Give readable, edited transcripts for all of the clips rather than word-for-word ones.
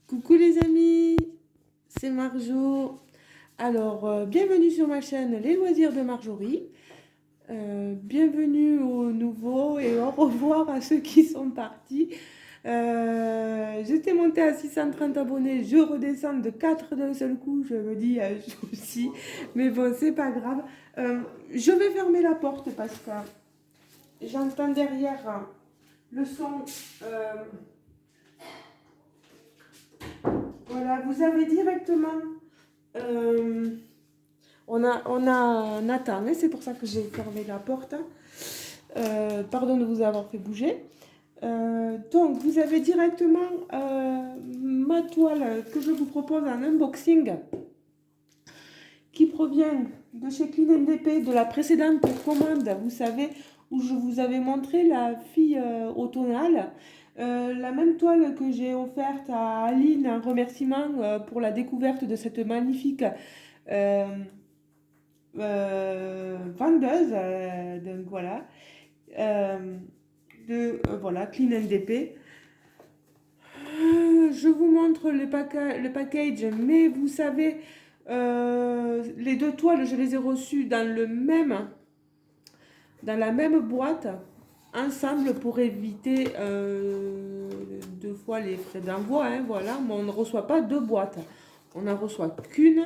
Coucou les amis, c'est Marjo. Alors, bienvenue sur ma chaîne Les Loisirs de Marjorie. Bienvenue aux nouveaux et au revoir à ceux qui sont partis. J'étais montée à 630 abonnés, je redescends de 4 d'un seul coup, je me dis un souci, mais bon, c'est pas grave. Je vais fermer la porte parce que j'entends derrière le son. Voilà, vous avez directement. euh, on a Nathan, hein, c'est pour ça que j'ai fermé la porte. Pardon de vous avoir fait bouger. Donc, vous avez directement ma toile que je vous propose en unboxing qui provient de chez Clean NDP de la précédente commande, vous savez, où je vous avais montré la fille automnale. La même toile que j'ai offerte à Aline en remerciement pour la découverte de cette magnifique euh, vendeuse. Donc voilà. Euh, voilà, Clean NDP. Je vous montre le package, mais vous savez, les deux toiles, je les ai reçues dans la même boîte, ensemble pour éviter deux fois les frais d'envoi. Hein, voilà, mais on ne reçoit pas deux boîtes, on n'en reçoit qu'une.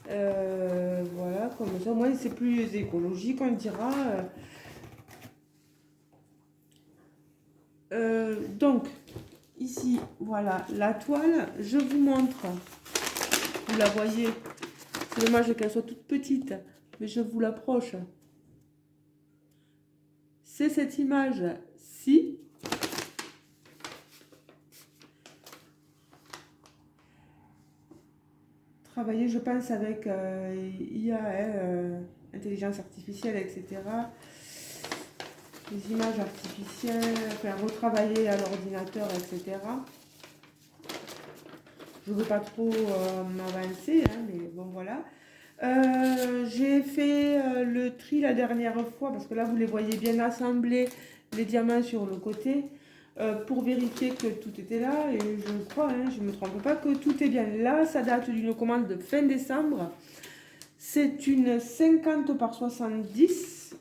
Voilà, comme ça, moi, c'est plus écologique, on dira. Donc, ici, voilà la toile. Je vous montre. Vous la voyez. C'est dommage qu'elle soit toute petite, mais je vous l'approche. C'est cette image-ci. Travailler, je pense, avec IA, intelligence artificielle, etc. Les images artificielles, enfin, retravailler à l'ordinateur, etc. Je ne veux pas trop m'avancer, hein, mais bon, voilà. J'ai fait le tri la dernière fois, parce que là, vous les voyez bien assemblés, les diamants sur le côté, pour vérifier que tout était là. Et je crois, hein, je ne me trompe pas, que tout est bien là. Ça date d'une commande de fin décembre. C'est une 50 par 70.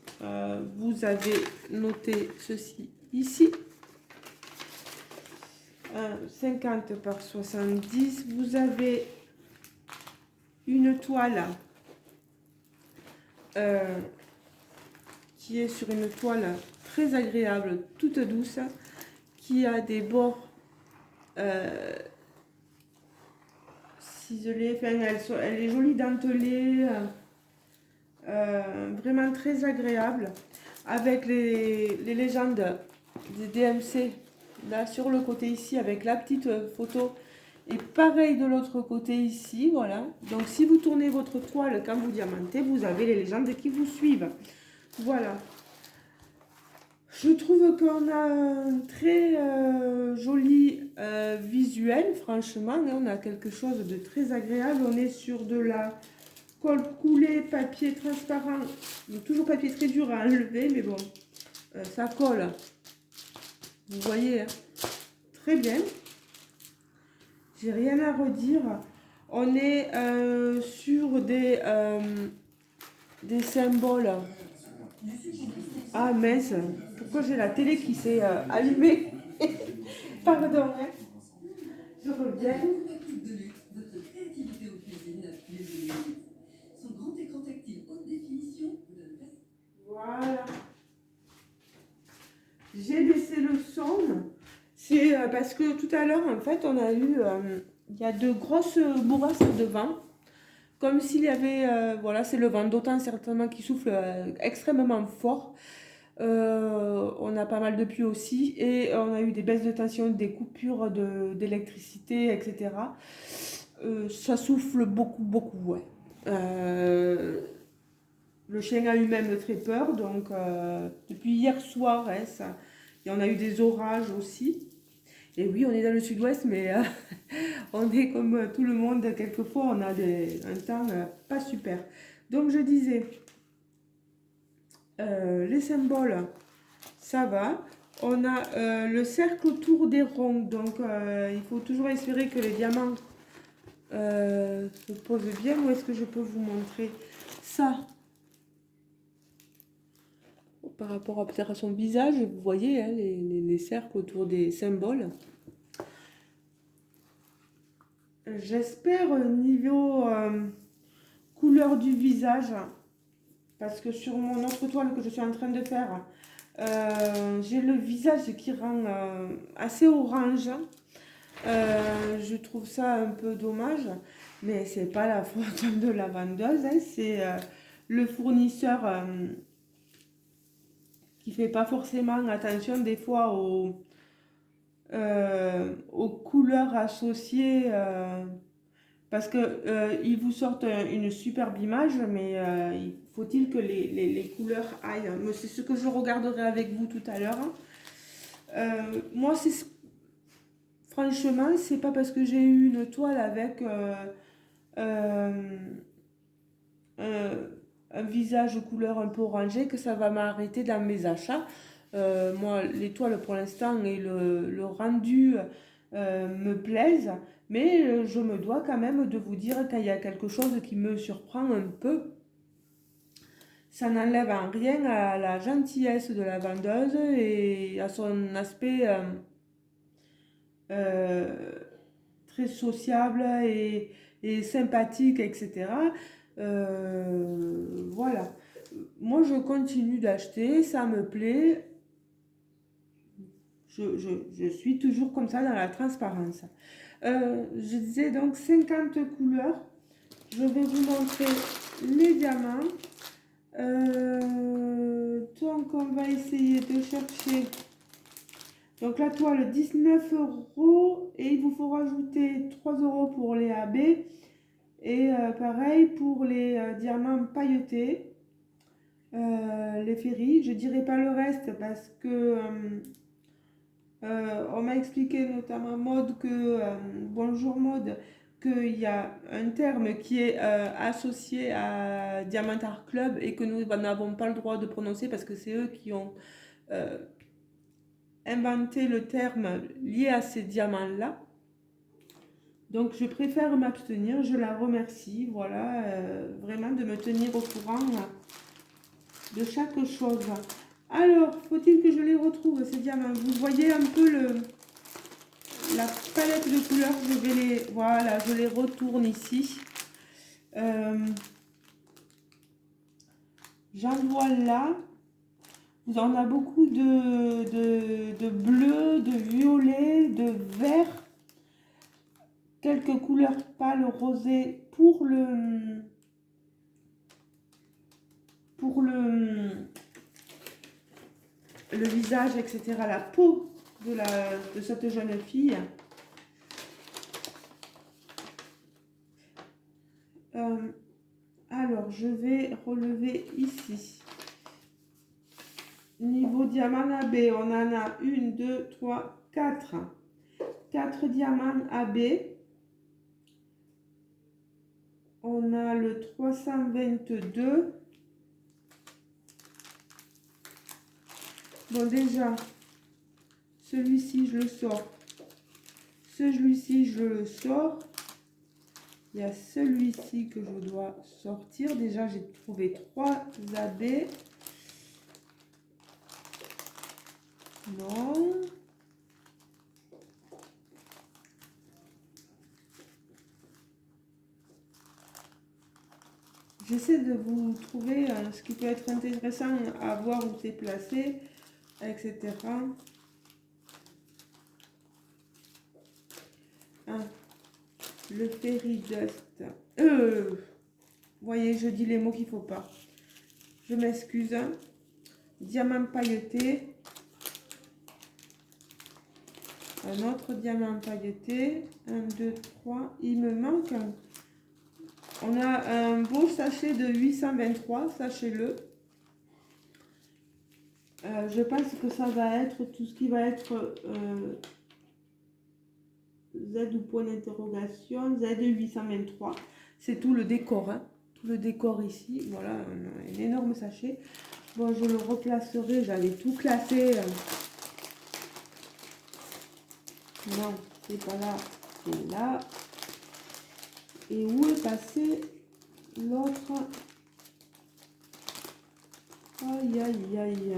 Vous avez noté ceci ici. 50 par 70. Vous avez une toile qui est sur une toile très agréable, toute douce, qui a des bords ciselés, enfin, elle est jolie dentelée, vraiment très agréable, avec les légendes des DMC là sur le côté ici, avec la petite photo. Et pareil de l'autre côté ici, voilà. Donc si vous tournez votre toile quand vous diamantez, vous avez les légendes qui vous suivent. Voilà. Je trouve qu'on a un très joli visuel, franchement. On a quelque chose de très agréable. On est sur de la colle coulée, papier transparent. Donc, toujours papier très dur à enlever, mais bon, ça colle. Vous voyez, hein, très bien. J'ai rien à redire. On est sur des symboles. Ah mince, pourquoi j'ai la télé qui s'est allumée? Pardon, hein. Je reviens. Voilà. J'ai laissé le son. C'est parce que tout à l'heure, en fait, on a eu... il y a de grosses bourrasques de vent. Comme s'il y avait... voilà, c'est le vent d'autant certainement qui souffle extrêmement fort. On a pas mal de pluie aussi et on a eu des baisses de tension, des coupures d'électricité, etc. Ça souffle beaucoup, beaucoup, ouais. Le chien a eu même très peur, donc depuis hier soir, hein, et on a eu des orages aussi. Et oui, on est dans le sud-ouest, mais on est comme tout le monde, quelquefois on a un temps pas super. Donc je disais, les symboles, ça va. On a le cercle autour des ronds. Donc, il faut toujours espérer que les diamants se posent bien. Où est-ce que je peux vous montrer ça? Par rapport à peut-être à son visage, vous voyez hein, les cercles autour des symboles. J'espère niveau couleur du visage, parce que sur mon autre toile que je suis en train de faire, j'ai le visage qui rend assez orange. Je trouve ça un peu dommage, mais c'est pas la faute de la vendeuse, hein, c'est le fournisseur qui fait pas forcément attention des fois aux couleurs associées. Parce que ils vous sortent une superbe image, mais il faut-il que les couleurs aillent. C'est ce que je regarderai avec vous tout à l'heure. Moi, franchement, c'est pas parce que j'ai eu une toile avec euh, un visage couleur un peu orangé que ça va m'arrêter dans mes achats. Moi, les toiles pour l'instant et le rendu me plaisent, mais je me dois quand même de vous dire qu'il y a quelque chose qui me surprend un peu. Ça n'enlève en rien à la gentillesse de la vendeuse et à son aspect euh, très sociable et sympathique, etc. Voilà. Moi, je continue d'acheter, ça me plaît. Je suis toujours comme ça dans la transparence. Je disais donc 50 couleurs. Je vais vous montrer les diamants. Donc, on va essayer de chercher. Donc, la toile, 19 € et il vous faut rajouter 3 € pour les AB. Et pareil pour les diamants pailletés, les ferries. Je dirai pas le reste parce que on m'a expliqué notamment Maude que, bonjour Maude, qu'il y a un terme qui est associé à Diamant Art Club et que nous n'avons pas le droit de prononcer parce que c'est eux qui ont inventé le terme lié à ces diamants-là. Donc je préfère m'abstenir, je la remercie, voilà, vraiment de me tenir au courant de chaque chose. Alors, faut-il que je les retrouve, ces diamants? Vous voyez un peu la palette de couleurs, je vais les, voilà, je les retourne ici. J'en vois là. Vous en avez beaucoup de bleu, de violet, de vert. Quelques couleurs pâles rosées pour le visage, etc. La peau de cette jeune fille. Alors, je vais relever ici. Niveau diamant AB, on en a 1, 2, 3, 4. 4 diamants AB. On a le 322. Bon, déjà, celui-ci, je le sors. Celui-ci, je le sors. Il y a celui-ci que je dois sortir. Déjà, j'ai trouvé 3 AB. Non. J'essaie de vous trouver ce qui peut être intéressant à voir où c'est placé, etc. Ah, le fairy dust. Vous voyez, je dis les mots qu'il ne faut pas. Je m'excuse. Diamant pailleté. Un autre diamant pailleté. 1, 2, 3. Il me manque un. On a un beau sachet de 823, sachez-le. Je pense que ça va être tout ce qui va être Z ou point d'interrogation, Z823. C'est tout le décor, hein. Tout le décor ici. Voilà, un énorme sachet. Bon, je le replacerai, j'avais tout classé Non, c'est pas là, c'est là. Et où est passé l'autre? Aïe, aïe, aïe.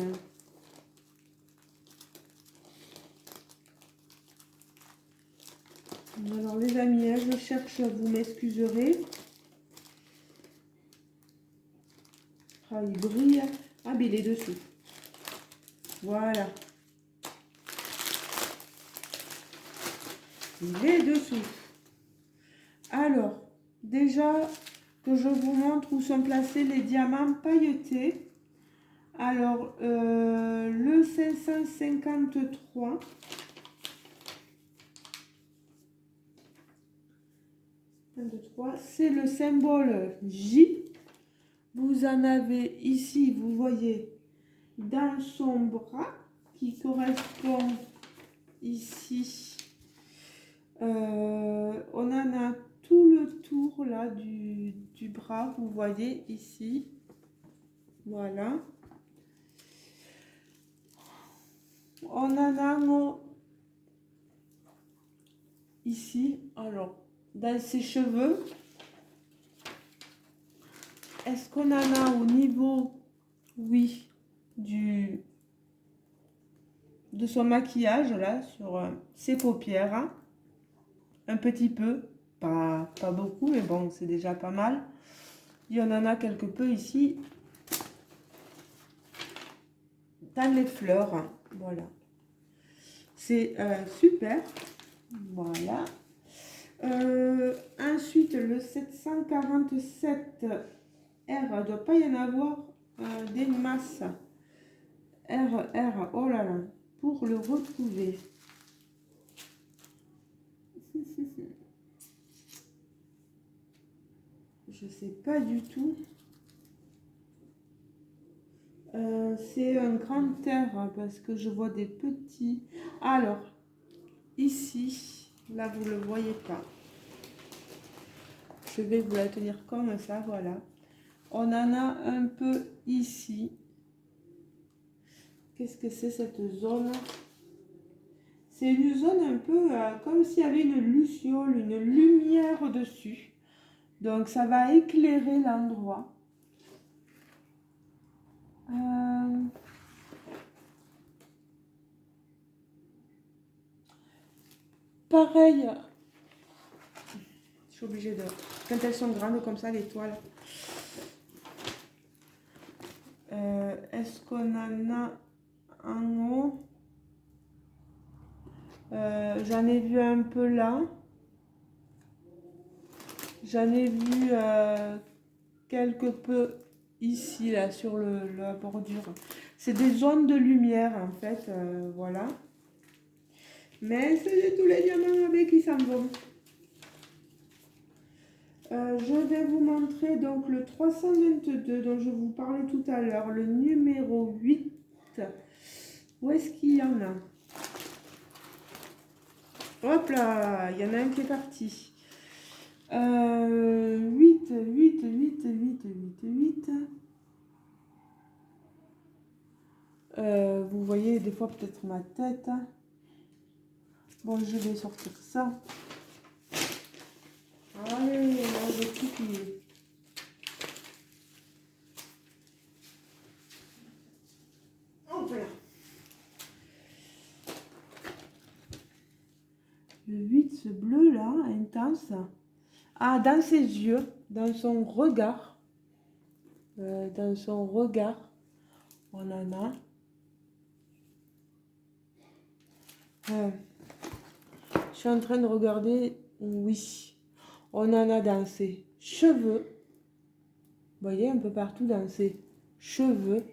Alors les amis, je cherche, vous m'excuserez. Ah, il brille. Ah, mais il est dessous. Voilà. Il est dessous. Alors, déjà que je vous montre où sont placés les diamants pailletés. Alors, le 553, c'est le symbole J. Vous en avez ici, vous voyez, dans son bras, qui correspond ici. On en a tout le tour là du bras, vous voyez ici. Voilà. On en a ici, alors, dans ses cheveux. Est-ce qu'on en a au niveau, oui, de son maquillage, là, sur ses paupières, hein. Un petit peu, pas beaucoup, mais bon, c'est déjà pas mal. Il y en a quelque peu ici, dans les fleurs, hein. Voilà. C'est super. Voilà. Ensuite, le 747 R, il ne doit pas y en avoir des masses. R, oh là là, pour le retrouver. Je sais pas du tout. C'est un grand R parce que je vois des petits. Alors, ici, là vous le voyez pas. Je vais vous la tenir comme ça, voilà. On en a un peu ici. Qu'est-ce que c'est cette zone? C'est une zone un peu comme s'il y avait une luciole, une lumière dessus. Donc ça va éclairer l'endroit. Pareil. Je suis obligée de... Quand elles sont grandes comme ça, les toiles. Est-ce qu'on en a en haut? J'en ai vu un peu là. J'en ai vu quelque peu ici, là, sur la bordure. C'est des zones de lumière, en fait, voilà. Mais c'est tous les diamants avec qui s'en vont. Je vais vous montrer donc le 322 dont je vous parlais tout à l'heure, le numéro 8. Où est-ce qu'il y en a? Hop là, il y en a un qui est parti. 8. Vous voyez des fois peut-être ma tête. Bon, je vais sortir ça. Allez, là, je vais tout plier. Hop là. Le 8, ce bleu là, intense. Ah, dans ses yeux, dans son regard. Dans son regard, on en a. Je suis en train de regarder. Oui, on en a dans ses cheveux. Vous voyez, un peu partout dans ses cheveux.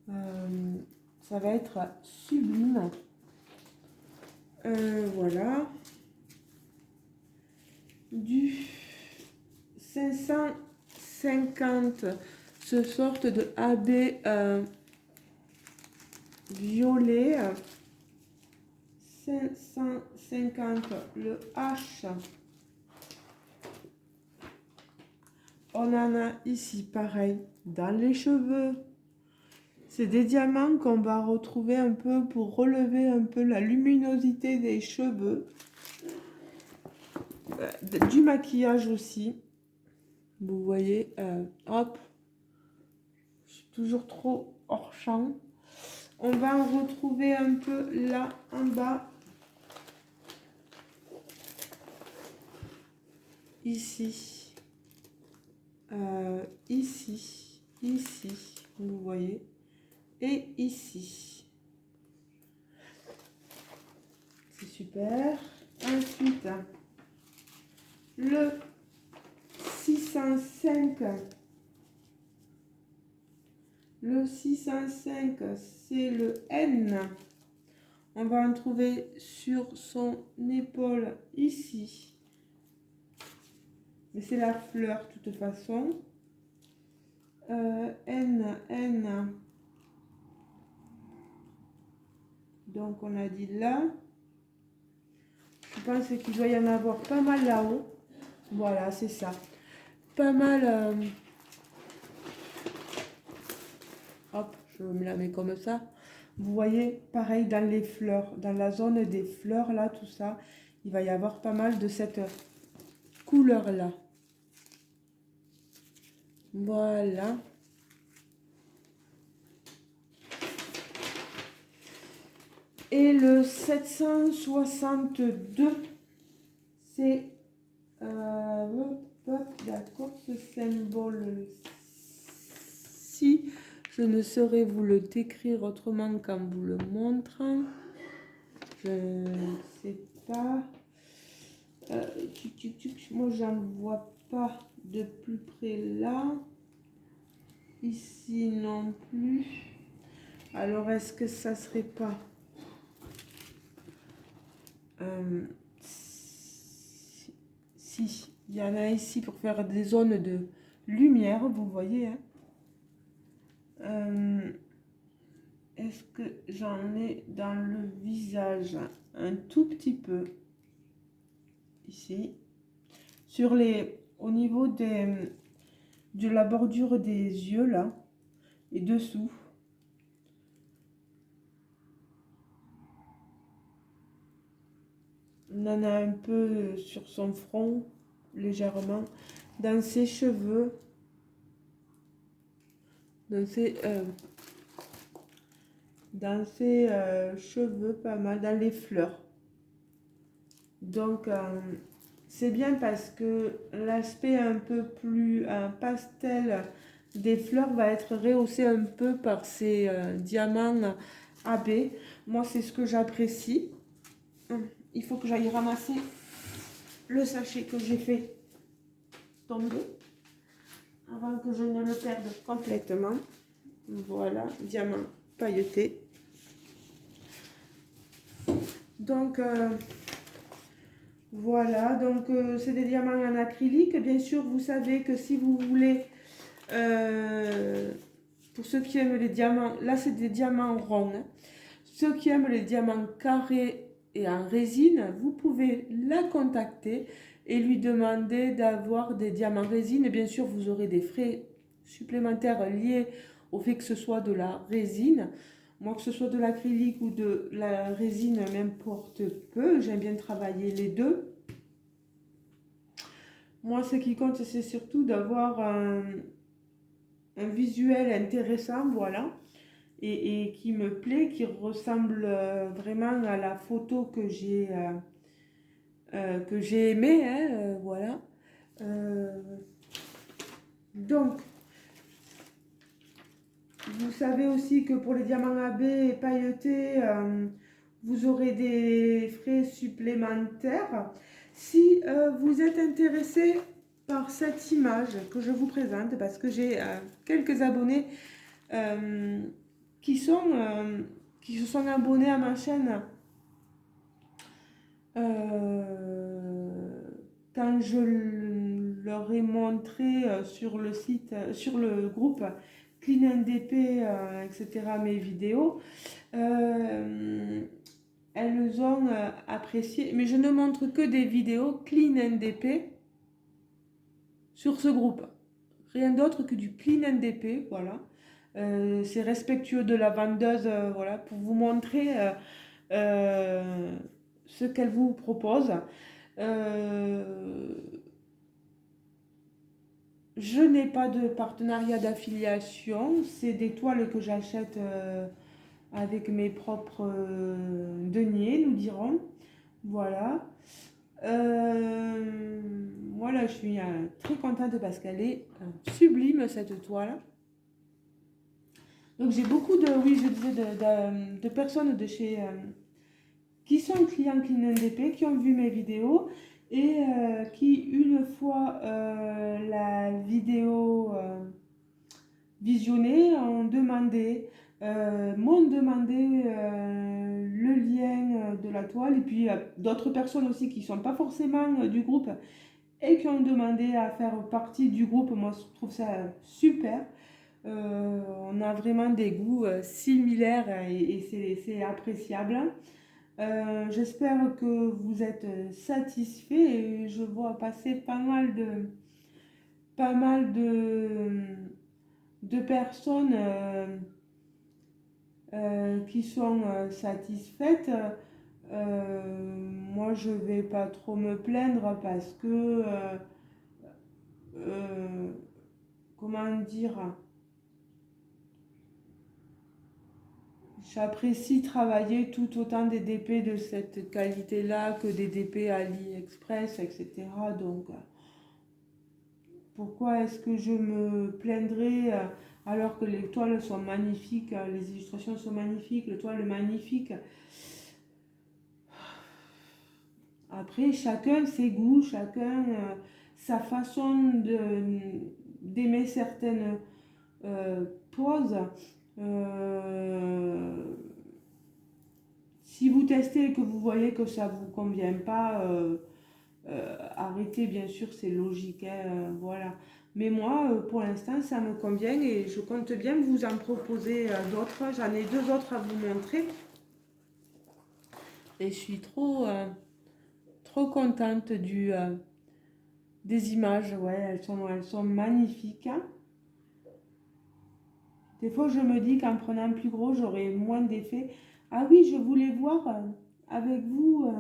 Ça va être sublime. Voilà. Du 550, ce sorte de AB violet. 550, le H. On en a ici, pareil, dans les cheveux. C'est des diamants qu'on va retrouver un peu pour relever un peu la luminosité des cheveux. Du maquillage aussi. Vous voyez, hop, je suis toujours trop hors champ. On va en retrouver un peu là en bas. Ici. Ici. Ici. Vous voyez. Et ici. C'est super. Ensuite, le 605. Le 605, c'est le N. On va en trouver sur son épaule ici. Mais c'est la fleur de toute façon. N. Donc on a dit là. Je pense qu'il doit y en avoir pas mal là-haut. Voilà, c'est ça. Pas mal. Hop, je me la mets comme ça. Vous voyez, pareil dans les fleurs, dans la zone des fleurs là, tout ça, il va y avoir pas mal de cette couleur là. Voilà. Et le 762, c'est d'accord, ce symbole-ci, je ne saurais vous le décrire autrement qu'en vous le montrant. Je ne sais pas. Moi, j'en vois pas de plus près là. Ici non plus. Alors, est-ce que ça serait pas si, il y en a ici pour faire des zones de lumière, vous voyez. Hein. Est-ce que j'en ai dans le visage un tout petit peu ici sur les au niveau de la bordure des yeux là et dessous. On en a un peu sur son front légèrement, dans ses cheveux, dans ses cheveux pas mal, dans les fleurs. Donc c'est bien parce que l'aspect un peu plus pastel des fleurs va être rehaussé un peu par ces diamants AB. Moi c'est ce que j'apprécie. Il faut que j'aille ramasser le sachet que j'ai fait tomber avant que je ne le perde complètement. Voilà, diamant pailleté. Donc voilà, donc c'est des diamants en acrylique. Bien sûr, vous savez que si vous voulez, pour ceux qui aiment les diamants, là c'est des diamants ronds. Hein. Ceux qui aiment les diamants carrés et en résine, vous pouvez la contacter et lui demander d'avoir des diamants résine. Et bien sûr, vous aurez des frais supplémentaires liés au fait que ce soit de la résine. Moi, que ce soit de l'acrylique ou de la résine, m'importe peu. J'aime bien travailler les deux. Moi, ce qui compte, c'est surtout d'avoir un visuel intéressant, voilà, et qui me plaît, qui ressemble vraiment à la photo que j'ai aimée, hein, voilà. Donc, vous savez aussi que pour les diamants AB pailletés, vous aurez des frais supplémentaires. Si vous êtes intéressé par cette image que je vous présente, parce que j'ai quelques abonnés qui se sont abonnés à ma chaîne quand je leur ai montré sur le site, sur le groupe Clean NDP, etc., mes vidéos, elles ont apprécié, mais je ne montre que des vidéos Clean NDP sur ce groupe, rien d'autre que du Clean NDP, voilà. c'est respectueux de la vendeuse, voilà, pour vous montrer ce qu'elle vous propose. Euh, je n'ai pas de partenariat d'affiliation, c'est des toiles que j'achète avec mes propres deniers, nous dirons. Voilà. Voilà, je suis très contente parce qu'elle est sublime cette toile. Donc j'ai beaucoup de, oui, je disais, de personnes de chez, qui sont clients CleanNDP, qui ont vu mes vidéos et qui, une fois la vidéo visionnée, m'ont demandé le lien de la toile. Et puis d'autres personnes aussi qui ne sont pas forcément du groupe et qui ont demandé à faire partie du groupe. Moi, je trouve ça super. On a vraiment des goûts similaires et c'est appréciable. J'espère que vous êtes satisfaits et je vois passer pas mal de personnes qui sont satisfaites. Moi, je vais pas trop me plaindre parce que, euh, comment dire, j'apprécie travailler tout autant des DP de cette qualité-là que des DP AliExpress, etc. Donc, pourquoi est-ce que je me plaindrais alors que les toiles sont magnifiques, les illustrations sont magnifiques, les toiles magnifiques. Après, chacun ses goûts, chacun sa façon d'aimer certaines poses. Euh, Si vous testez et que vous voyez que ça ne vous convient pas, arrêtez, bien sûr, c'est logique, hein, voilà. Mais moi, pour l'instant, ça me convient et je compte bien vous en proposer d'autres. J'en ai deux autres à vous montrer. Et je suis trop contente des images. Ouais, elles sont magnifiques, hein. Des fois, je me dis qu'en prenant plus gros, j'aurai moins d'effet. Ah oui, je voulais voir avec vous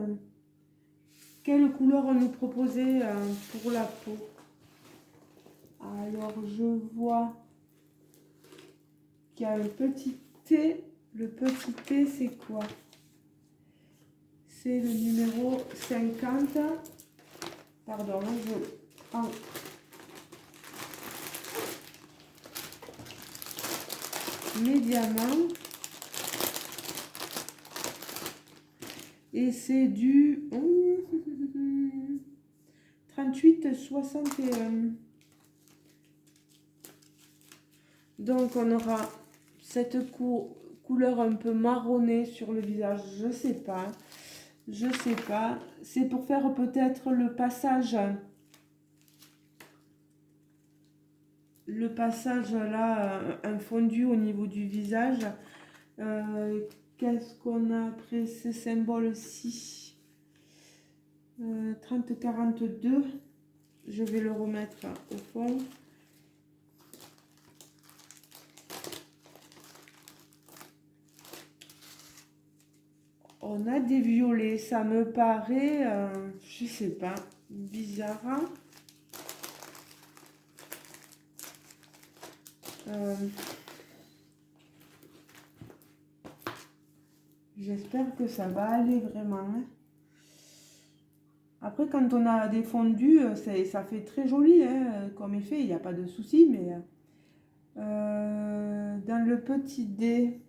quelle couleur on nous proposait pour la peau. Alors, je vois qu'il y a un petit T. Le petit T, c'est quoi? C'est le numéro 50. Pardon, je prends mes diamants. Et c'est du 38,61. Donc, on aura cette couleur un peu marronnée sur le visage. Je sais pas. Je sais pas. C'est pour faire peut-être le passage là, un fondu au niveau du visage. Qu'est-ce qu'on a après ce symbole-ci? 30-42. Je vais le remettre au fond. On a des violets, ça me paraît, je sais pas, bizarre, hein. J'espère que ça va aller vraiment, hein. Après, quand on a des fondus, ça fait très joli, hein, comme effet, il n'y a pas de souci, mais dans le petit dé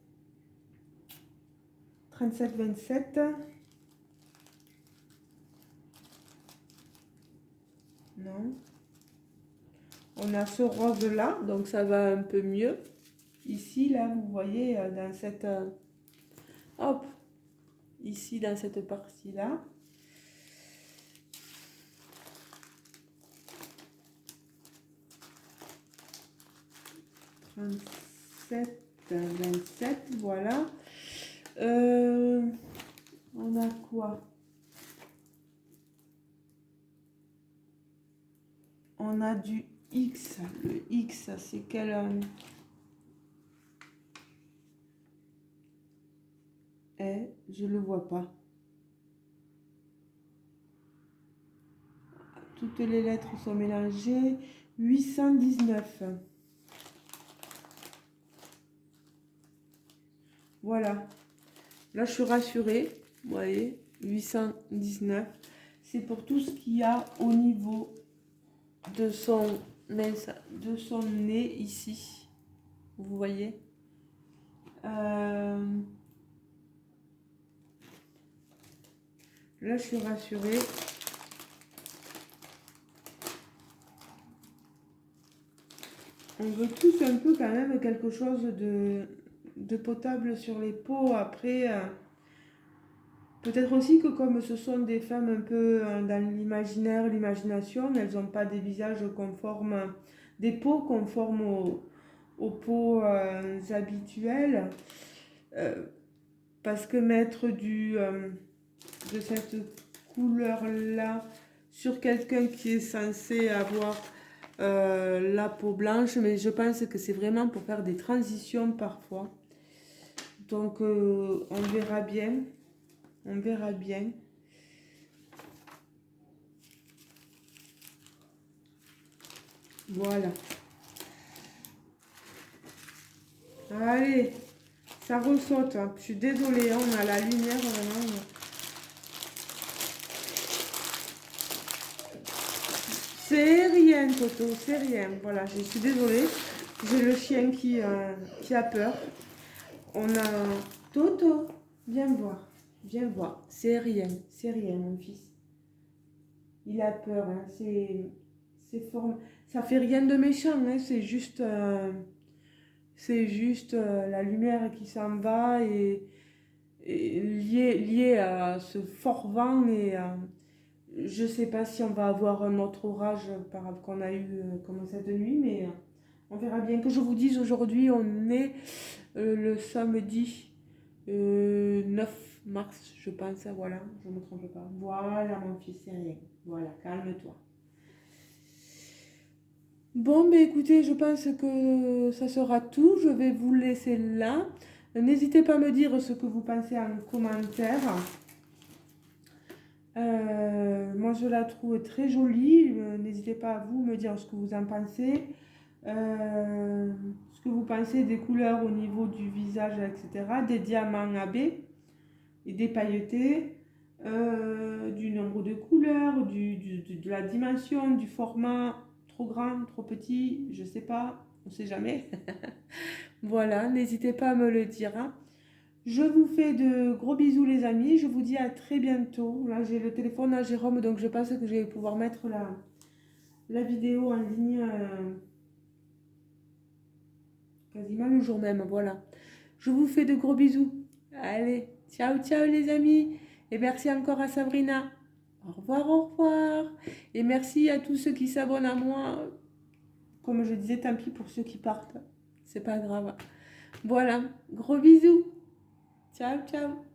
37-27, non. On a ce rose là, donc ça va un peu mieux. Ici, là, vous voyez, dans cette... hop, ici, dans cette partie-là. « 27, voilà. On a quoi? On a du X. Le X, c'est quel... je le vois pas. Toutes les lettres sont mélangées. 819. Voilà. Là, je suis rassurée. Vous voyez, 819. C'est pour tout ce qu'il y a au niveau de son nez ici. Vous voyez. Là, je suis rassurée. On veut tous un peu quand même quelque chose de potable sur les peaux. Après, peut-être aussi que comme ce sont des femmes un peu dans l'imaginaire, l'imagination, elles n'ont pas des visages conformes, des peaux conformes aux peaux habituelles. Parce que mettre de cette couleur-là sur quelqu'un qui est censé avoir la peau blanche, mais je pense que c'est vraiment pour faire des transitions parfois. Donc on verra bien. On verra bien. Voilà. Allez, ça ressaute. Hein. Je suis désolée, hein, on a la lumière vraiment. C'est rien, Toto, c'est rien. Voilà, je suis désolée. J'ai le chien qui a peur. On a... Toto, viens voir. Viens voir. C'est rien, mon fils. Il a peur, hein. Ça fait rien de méchant, hein. C'est juste la lumière qui s'en va et lié à ce fort vent et je sais pas si on va avoir un autre orage qu'on a eu comme cette nuit, mais on verra bien. Que je vous dise, aujourd'hui, on est le samedi 9 mars, je pense. Voilà, je ne me trompe pas. Voilà, mon fils, c'est rien. Voilà, calme-toi. Bon, ben écoutez, je pense que ça sera tout. Je vais vous laisser là. N'hésitez pas à me dire ce que vous pensez en commentaire. Moi, je la trouve très jolie. N'hésitez pas à vous me dire ce que vous en pensez. Ce que vous pensez des couleurs au niveau du visage, etc. Des diamants AB et des pailletés. Du nombre de couleurs, de la dimension, du format. Trop grand, trop petit, je sais pas, on sait jamais. Voilà, n'hésitez pas à me le dire. Hein. Je vous fais de gros bisous les amis, je vous dis à très bientôt. Là j'ai le téléphone à Jérôme, donc je pense que je vais pouvoir mettre la vidéo en ligne quasiment le jour même. Voilà, je vous fais de gros bisous. Allez, ciao ciao les amis, et merci encore à Sabrina. Au revoir, au revoir. Et merci à tous ceux qui s'abonnent à moi. Comme je disais, tant pis pour ceux qui partent. C'est pas grave. Voilà, gros bisous. Ciao, ciao.